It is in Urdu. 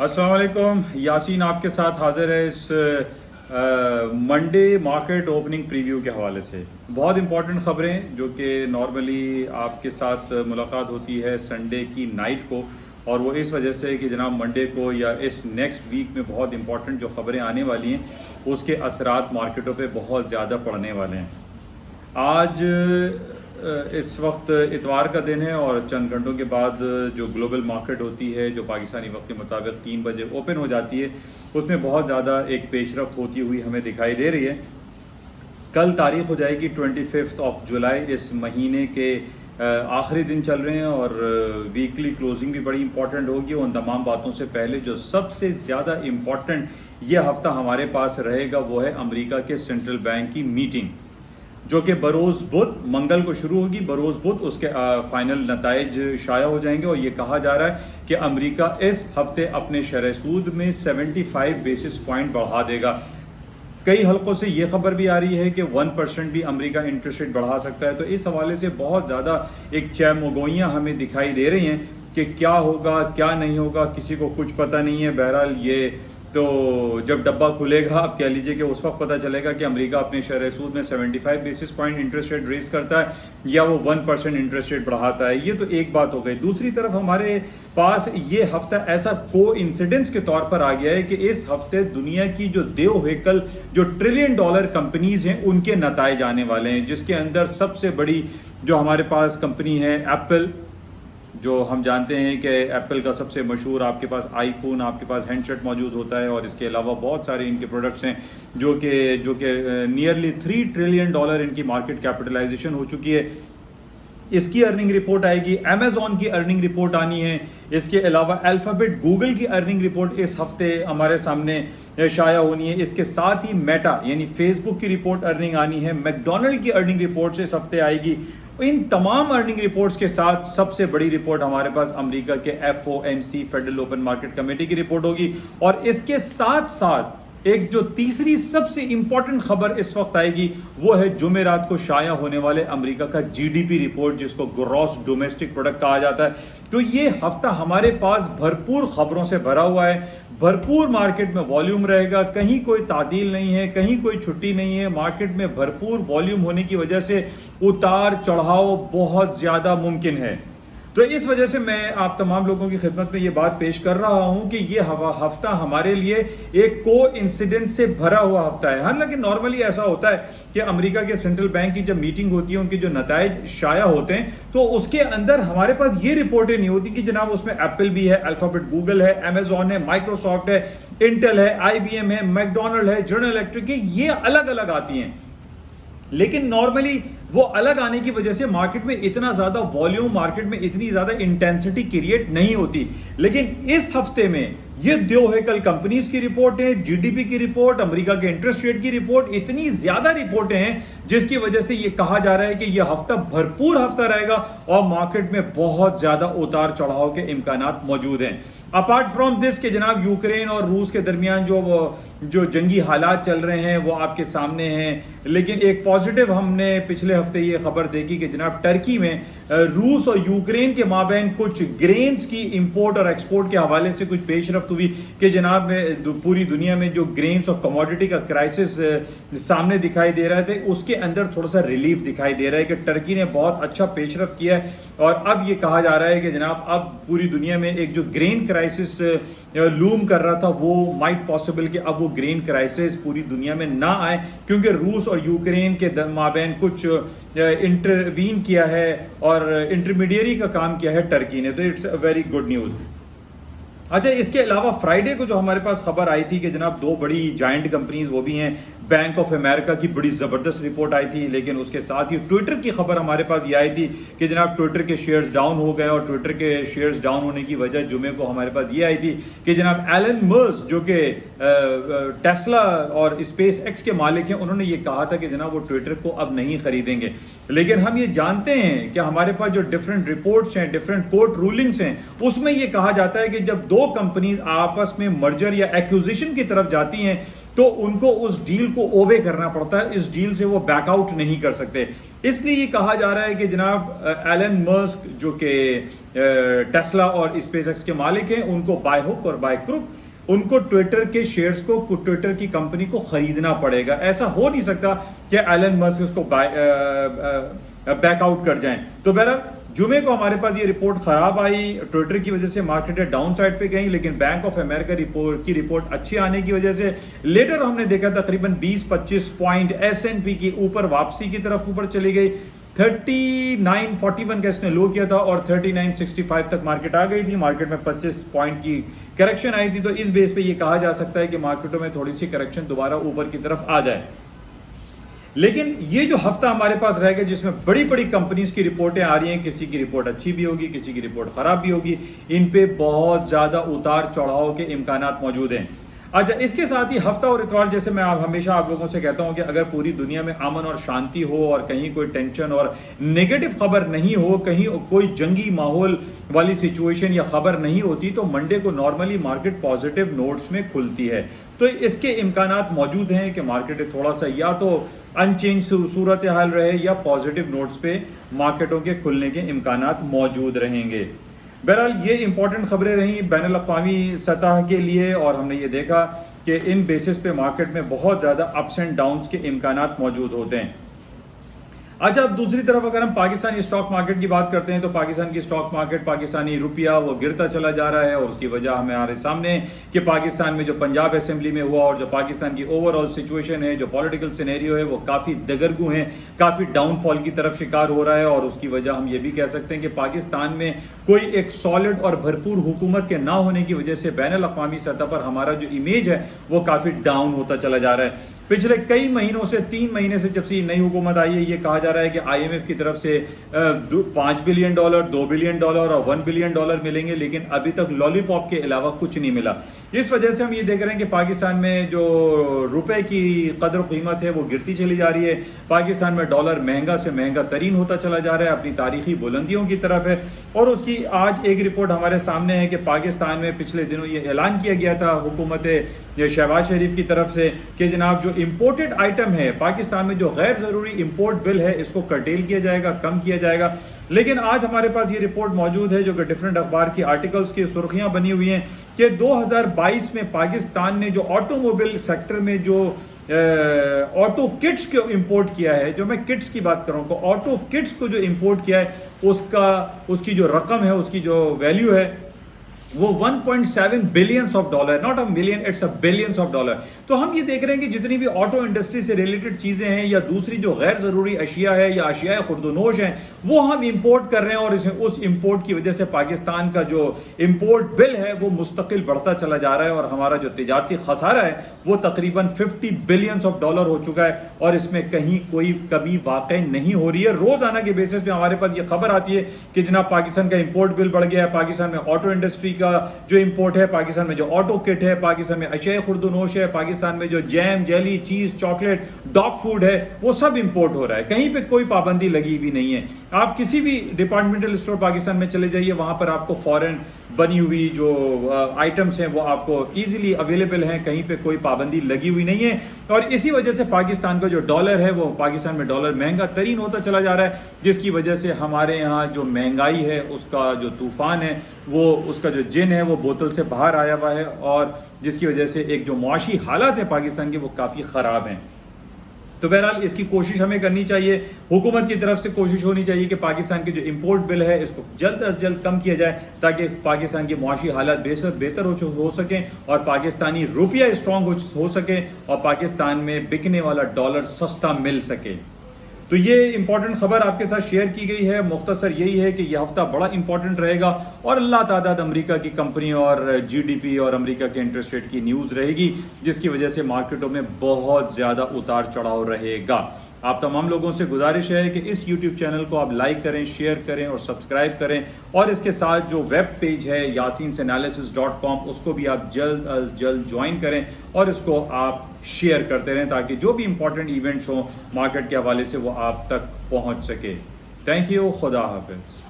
السلام علیکم. یاسین آپ کے ساتھ حاضر ہے اس منڈے مارکیٹ اوپننگ پریویو کے حوالے سے. بہت امپورٹنٹ خبریں جو کہ نارملی آپ کے ساتھ ملاقات ہوتی ہے سنڈے کی نائٹ کو، اور وہ اس وجہ سے کہ جناب منڈے کو یا اس نیکسٹ ویک میں بہت امپورٹنٹ جو خبریں آنے والی ہیں اس کے اثرات مارکیٹوں پہ بہت زیادہ پڑنے والے ہیں. آج اس وقت اتوار کا دن ہے اور چند گھنٹوں کے بعد جو گلوبل مارکیٹ ہوتی ہے جو پاکستانی وقت کے مطابق 3 بجے اوپن ہو جاتی ہے، اس میں بہت زیادہ ایک پیش رفت ہوتی ہوئی ہمیں دکھائی دے رہی ہے. کل تاریخ ہو جائے گی 25 جولائی. اس مہینے کے آخری دن چل رہے ہیں اور ویکلی کلوزنگ بھی بڑی امپورٹنٹ ہوگی. ان تمام باتوں سے پہلے جو سب سے زیادہ امپورٹنٹ یہ ہفتہ ہمارے پاس رہے گا وہ ہے امریکہ کے سینٹرل بینک کی میٹنگ، جو کہ بروز بدھ منگل کو شروع ہوگی. بروز بدھ اس کے فائنل نتائج شائع ہو جائیں گے، اور یہ کہا جا رہا ہے کہ امریکہ اس ہفتے اپنے شرح سود میں 75 بیسس پوائنٹ بڑھا دے گا. کئی حلقوں سے یہ خبر بھی آ رہی ہے کہ 1% بھی امریکہ انٹرسٹ ریٹ بڑھا سکتا ہے. تو اس حوالے سے بہت زیادہ ایک چہمگوئیاں ہمیں دکھائی دے رہی ہیں کہ کیا ہوگا کیا نہیں ہوگا، کسی کو کچھ پتہ نہیں ہے. بہرحال یہ تو جب ڈبہ کھلے گا آپ کہہ لیجئے کہ اس وقت پتہ چلے گا کہ امریکہ اپنے شرح سود میں 75 basis point interest rate raise کرتا ہے یا وہ 1% انٹرسٹ ریٹ بڑھاتا ہے. یہ تو ایک بات ہو گئی. دوسری طرف ہمارے پاس یہ ہفتہ ایسا کو انسیڈنس کے طور پر آ گیا ہے کہ اس ہفتے دنیا کی جو دیو ہیکل جو $1 ٹریلین کمپنیز ہیں ان کے نتائج آنے والے ہیں، جس کے اندر سب سے بڑی جو ہمارے پاس کمپنی ہے ایپل، جو ہم جانتے ہیں کہ ایپل کا سب سے مشہور آپ کے پاس آئی فون، آپ کے پاس ہینڈ سیٹ موجود ہوتا ہے، اور اس کے علاوہ بہت سارے ان کے پروڈکٹس ہیں جو کہ نیئرلی $3 ٹریلین ان کی مارکیٹ کیپٹلائزیشن ہو چکی ہے. اس کی ارننگ رپورٹ آئے گی. امیزون کی ارننگ رپورٹ آنی ہے. اس کے علاوہ الفابیٹ گوگل کی ارننگ رپورٹ اس ہفتے ہمارے سامنے شائع ہونی ہے. اس کے ساتھ ہی میٹا یعنی فیس بک کی رپورٹ ارننگ آنی ہے. میک ڈونلڈ کی ارننگ رپورٹ اس ہفتے آئے گی. ان تمام ارننگ رپورٹس کے ساتھ سب سے بڑی رپورٹ ہمارے پاس امریکہ کے FOMC federal open market committee کی رپورٹ ہوگی. اور اس کے ساتھ ساتھ ایک جو تیسری سب سے امپورٹنٹ خبر اس وقت آئے گی وہ ہے جمعرات کو شائع ہونے والے امریکہ کا GDP رپورٹ، جس کو گراس ڈومیسٹک پروڈکٹ کہا جاتا ہے. تو یہ ہفتہ ہمارے پاس بھرپور خبروں سے بھرا ہوا ہے. بھرپور مارکیٹ میں والیوم رہے گا، کہیں کوئی تعطیل نہیں ہے، کہیں کوئی چھٹی نہیں ہے. مارکیٹ میں بھرپور والیوم ہونے کی وجہ سے اتار چڑھاؤ بہت زیادہ ممکن ہے. تو اس وجہ سے میں آپ تمام لوگوں کی خدمت میں یہ بات پیش کر رہا ہوں کہ یہ ہفتہ ہمارے لیے ایک کو انسیڈنس سے بھرا ہوا ہفتہ ہے. حالانکہ نارملی ایسا ہوتا ہے کہ امریکہ کے سینٹرل بینک کی جب میٹنگ ہوتی ہے، ان کے جو نتائج شائع ہوتے ہیں تو اس کے اندر ہمارے پاس یہ رپورٹیں نہیں ہوتی کہ جناب اس میں ایپل بھی ہے، الفابیٹ گوگل ہے، امیزون ہے، مائکروسافٹ ہے، انٹل ہے، IBM ہے، میک ڈونلڈ ہے، جنرل الیکٹرک ہے. یہ الگ الگ آتی ہیں. لیکن نارملی وہ الگ آنے کی وجہ سے مارکیٹ میں اتنا زیادہ والیوم، مارکیٹ میں اتنی زیادہ انٹینسٹی کریٹ نہیں ہوتی. لیکن اس ہفتے میں یہ دیو ہیکل کمپنیز کی رپورٹیں، GDP کی رپورٹ، امریکہ کے انٹرسٹ ریٹ کی رپورٹ، اتنی زیادہ رپورٹیں ہیں جس کی وجہ سے یہ کہا جا رہا ہے کہ یہ ہفتہ بھرپور ہفتہ رہے گا اور مارکیٹ میں بہت زیادہ اتار چڑھاؤ کے امکانات موجود ہیں. اپارٹ فرام دس کہ جناب یوکرین اور روس کے درمیان جو جنگی حالات چل رہے ہیں وہ آپ کے سامنے ہیں. لیکن ایک پازیٹیو ہم نے پچھلے ہفتے یہ خبر دیکھی کہ جناب ٹرکی میں روس اور یوکرین کے مابین کچھ گرینز کی امپورٹ اور ایکسپورٹ کے حوالے سے کچھ پیش رفت ہوئی کہ جناب میں پوری دنیا میں جو گرینز اور کموڈٹی کا کرائسس سامنے دکھائی دے رہا تھے اس کے اندر تھوڑا سا ریلیف دکھائی دے رہا ہے کہ ٹرکی نے بہت اچھا پیش رفت کیا ہے. اور اب یہ کہا جا رہا ہے کہ جناب اب پوری دنیا میں ایک جو گرین کرائسس لوم کر رہا تھا وہ مائٹ پاسبل کہ اب وہ گرین کرائسس پوری دنیا میں نہ آئے، کیونکہ روس اور یوکرین کے مابین کچھ انٹروین کیا ہے اور انٹرمیڈیری کا کام کیا ہے ٹرکی نے. تو it's a very good news. اچھا، اس کے علاوہ فرائیڈے کو جو ہمارے پاس خبر آئی تھی کہ جناب 2 بڑی جائنٹ کمپنیز وہ بھی ہیں، بینک آف امریکہ کی بڑی زبردست رپورٹ آئی تھی. لیکن اس کے ساتھ ہی ٹویٹر کی خبر ہمارے پاس یہ آئی تھی کہ جناب ٹویٹر کے شیئرز ڈاؤن ہو گئے. اور ٹویٹر کے شیئرز ڈاؤن ہونے کی وجہ جمعے کو ہمارے پاس یہ آئی تھی کہ جناب ایلن مرس جو کہ ٹیسلا اور اسپیس ایکس کے مالک ہیں، انہوں نے یہ کہا تھا کہ جناب وہ ٹویٹر کو اب نہیں خریدیں گے. لیکن ہم یہ جانتے ہیں کہ ہمارے پاس جو ڈفرینٹ رپورٹس ہیں، ڈفرینٹ کورٹ رولنگس ہیں، اس میں یہ کہا جاتا ہے کہ جب 2 کمپنیز آپس میں مرجر یا ایکوزیشن کی طرف جاتی ہیں تو ان کو اس ڈیل کو اوبے کرنا پڑتا ہے, اس ڈیل سے وہ بیک آؤٹ نہیں کر سکتے. اس لیے یہ کہا جا رہا ہے کہ جناب ایلن مسک جو کہ ٹیسلا اور اسپیس ایکس کے مالک ہیں, ان کو بائی ہک اور بائی کروک ان کو ٹویٹر کے شیئرز کو, ٹویٹر کی کمپنی کو خریدنا پڑے گا. ایسا ہو نہیں سکتا کہ ایلن مسک اس کو بیک آؤٹ کر جائیں. تو بہرحال جمعے کو ہمارے پاس یہ رپورٹ خراب آئی, ٹویٹر کی وجہ سے مارکیٹیں ڈاؤن سائڈ پہ گئیں, لیکن بینک آف امریکہ کی رپورٹ اچھی آنے کی وجہ سے لیٹر ہم نے دیکھا تقریباً 20-25 پوائنٹ ایس این پی کی اوپر واپسی کی طرف اوپر چلی گئی. 39.41 کا اس نے لو کیا تھا اور 39.65 تک مارکیٹ آ گئی تھی. مارکیٹ میں 25 پوائنٹ کی کریکشن آئی تھی. تو اس بیس پہ یہ کہا جا سکتا ہے کہ مارکیٹوں میں تھوڑی سی کریکشن دوبارہ اوپر کی طرف آ جائے. لیکن یہ جو ہفتہ ہمارے پاس رہے گا جس میں بڑی بڑی کمپنیز کی رپورٹیں آ رہی ہیں, کسی کی رپورٹ اچھی بھی ہوگی, کسی کی رپورٹ خراب بھی ہوگی, ان پہ بہت زیادہ اتار چڑھاؤ کے امکانات موجود ہیں. اچھا, اس کے ساتھ ہی ہفتہ اور اتوار, جیسے میں ہمیشہ آپ لوگوں سے کہتا ہوں کہ اگر پوری دنیا میں امن اور شانتی ہو اور کہیں کوئی ٹینشن اور نیگیٹو خبر نہیں ہو, کہیں کوئی جنگی ماحول والی سچویشن یا خبر نہیں ہوتی, تو منڈے کو نارملی مارکیٹ پازیٹیو نوٹس میں کھلتی ہے. تو اس کے امکانات موجود ہیں کہ مارکیٹ تھوڑا سا یا تو ان چینج صورتحال رہے یا پازیٹیو نوٹس پہ مارکیٹوں کے کھلنے کے امکانات موجود رہیں گے. بہرحال یہ امپورٹنٹ خبریں رہیں بین الاقوامی سطح کے لیے, اور ہم نے یہ دیکھا کہ ان بیسس پہ مارکیٹ میں بہت زیادہ اپس اینڈ ڈاؤنس کے امکانات موجود ہوتے ہیں. اچھا, اب دوسری طرف اگر ہم پاکستانی اسٹاک مارکیٹ کی بات کرتے ہیں تو پاکستان کی اسٹاک مارکیٹ, پاکستانی روپیہ وہ گرتا چلا جا رہا ہے, اور اس کی وجہ ہمارے سامنے ہے کہ پاکستان میں جو پنجاب اسمبلی میں ہوا اور جو پاکستان کی اوور آل سچویشن ہے, جو پولیٹیکل سینیریو ہے, وہ کافی دگرگوں ہیں, کافی ڈاؤن فال کی طرف شکار ہو رہا ہے. اور اس کی وجہ ہم یہ بھی کہہ سکتے ہیں کہ پاکستان میں کوئی ایک سالڈ اور بھرپور حکومت کے نہ ہونے کی وجہ سے بین الاقوامی سطح پر ہمارا جو امیج ہے وہ کافی ڈاؤن ہوتا چلا جا رہا ہے. پچھلے کئی مہینوں سے, 3 مہینے سے جب سے نئی حکومت آئی ہے, یہ کہا جا رہا ہے کہ آئی ایم ایف کی طرف سے $5 بلین, $2 بلین اور $1 بلین ملیں گے, لیکن ابھی تک لالی پاپ کے علاوہ کچھ نہیں ملا. اس وجہ سے ہم یہ دیکھ رہے ہیں کہ پاکستان میں جو روپے کی قدر و قیمت ہے وہ گرتی چلی جا رہی ہے. پاکستان میں ڈالر مہنگا سے مہنگا ترین ہوتا چلا جا رہا ہے, اپنی تاریخی بلندیوں کی طرف ہے. اور اس کی آج ایک رپورٹ ہمارے سامنے ہے کہ پاکستان میں پچھلے دنوں یہ اعلان کیا گیا تھا حکومت شہباز شریف کی طرف سے کہ جناب جو امپورٹڈ آئٹم ہے پاکستان میں, جو غیر ضروری امپورٹ بل ہے, اس کو کرٹیل کیا جائے گا, کم کیا جائے گا. لیکن آج ہمارے پاس یہ رپورٹ موجود ہے جو کہ ڈیفرنٹ اخبار کی آرٹیکلز کی سرخیاں بنی ہوئی ہیں کہ 2022 میں پاکستان نے جو آٹو موبائل سیکٹر میں جو آٹو کٹس کو امپورٹ کیا ہے, جو میں کٹس کی بات کروں تو آٹو کٹس کو جو امپورٹ کیا ہے اس کی جو رقم ہے, اس کی جو ویلیو ہے وہ $1.7 billion, not a million, it's a billions of dollar. تو ہم یہ دیکھ رہے ہیں کہ جتنی بھی آٹو انڈسٹری سے ریلیٹڈ چیزیں ہیں یا دوسری جو غیر ضروری اشیاء ہے یا اشیاء خرد و نوش ہیں وہ ہم امپورٹ کر رہے ہیں, اور اس امپورٹ کی وجہ سے پاکستان کا جو امپورٹ بل ہے وہ مستقل بڑھتا چلا جا رہا ہے, اور ہمارا جو تجارتی خسارہ ہے وہ تقریباً $50 بلین ہو چکا ہے, اور اس میں کہیں کوئی کمی واقع نہیں ہو رہی ہے. روزانہ کے بیسس پہ ہمارے پاس یہ خبر آتی ہے کہ جناب پاکستان کا امپورٹ بل بڑھ گیا ہے, پاکستان میں آٹو انڈسٹری کا جو امپورٹ ہے, پاکستان میں جو آٹو کٹ ہے, پاکستان میں اشیاء خرد و نوش ہے, پاکستان میں جو جیم, جیلی, چیز, چاکلیٹ, ڈاگ فوڈ ہے, وہ سب امپورٹ ہو رہا ہے. کہیں پہ کوئی پابندی لگی بھی نہیں ہے. آپ کسی بھی ڈپارٹمنٹل اسٹور پاکستان میں چلے جائیے, وہاں پر آپ کو فورن بنی ہوئی جو آئٹمس ہیں وہ آپ کو ایزیلی اویلیبل ہیں, کہیں پہ کوئی پابندی لگی ہوئی نہیں ہے. اور اسی وجہ سے پاکستان کا جو ڈالر ہے وہ پاکستان میں ڈالر مہنگا ترین ہوتا چلا جا رہا ہے, جس کی وجہ سے ہمارے یہاں جو مہنگائی ہے اس کا جو طوفان ہے, وہ اس کا جو جن ہے وہ بوتل سے باہر آیا ہوا ہے, اور جس کی وجہ سے ایک جو معاشی حالات ہیں پاکستان کے وہ کافی خراب ہیں. تو بہرحال اس کی کوشش ہمیں کرنی چاہیے, حکومت کی طرف سے کوشش ہونی چاہیے کہ پاکستان کے جو امپورٹ بل ہے اس کو جلد از جلد کم کیا جائے, تاکہ پاکستان کی معاشی حالات بہتر ہو سکیں, اور پاکستانی روپیہ اسٹرانگ ہو سکے, اور پاکستان میں بکنے والا ڈالر سستا مل سکے. تو یہ امپورٹنٹ خبر آپ کے ساتھ شیئر کی گئی ہے. مختصر یہی ہے کہ یہ ہفتہ بڑا امپورٹنٹ رہے گا, اور اللہ تعداد امریکہ کی کمپنیوں اور جی ڈی پی اور امریکہ کے انٹرسٹ ریٹ کی نیوز رہے گی, جس کی وجہ سے مارکیٹوں میں بہت زیادہ اتار چڑھاؤ رہے گا. آپ تمام لوگوں سے گزارش ہے کہ اس یوٹیوب چینل کو آپ لائک کریں, شیئر کریں اور سبسکرائب کریں, اور اس کے ساتھ جو ویب پیج ہے yasinanalysis.com اس کو بھی آپ جلد از جلد جوائن کریں, اور اس کو آپ شیئر کرتے رہیں تاکہ جو بھی امپورٹنٹ ایونٹس ہوں مارکیٹ کے حوالے سے وہ آپ تک پہنچ سکے. تھینک یو, خدا حافظ.